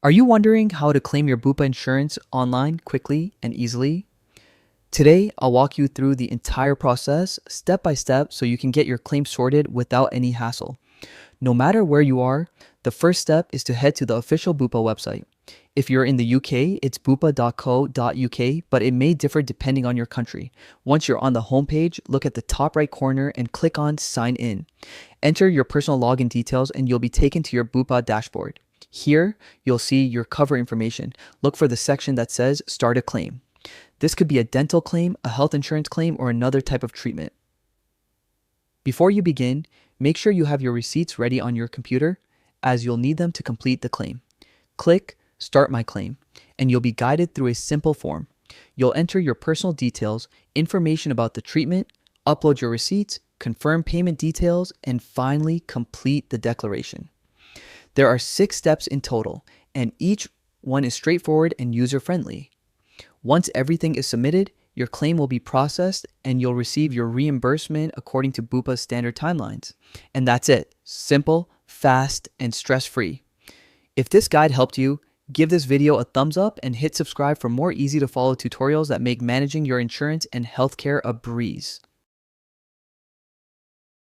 Are you wondering how to claim your Bupa insurance online quickly and easily? Today, I'll walk you through the entire process step by step so you can get your claim sorted without any hassle. No matter where you are, the first step is to head to the official Bupa website. If you're in the UK, it's bupa.co.uk, but it may differ depending on your country. Once you're on the homepage, look at the top right corner and click on Sign In. Enter your personal login details and you'll be taken to your Bupa dashboard. Here, you'll see your cover information. Look for the section that says Start a Claim. This could be a dental claim, a health insurance claim, or another type of treatment. Before you begin, make sure you have your receipts ready on your computer, as you'll need them to complete the claim. Click Start My Claim, and you'll be guided through a simple form. You'll enter your personal details, information about the treatment, upload your receipts, confirm payment details, and finally complete the declaration. There are 6 steps in total, and each one is straightforward and user-friendly. Once everything is submitted, your claim will be processed and you'll receive your reimbursement according to Bupa's standard timelines. And that's it. Simple, fast, and stress-free. If this guide helped you, give this video a thumbs up and hit subscribe for more easy-to-follow tutorials that make managing your insurance and healthcare a breeze.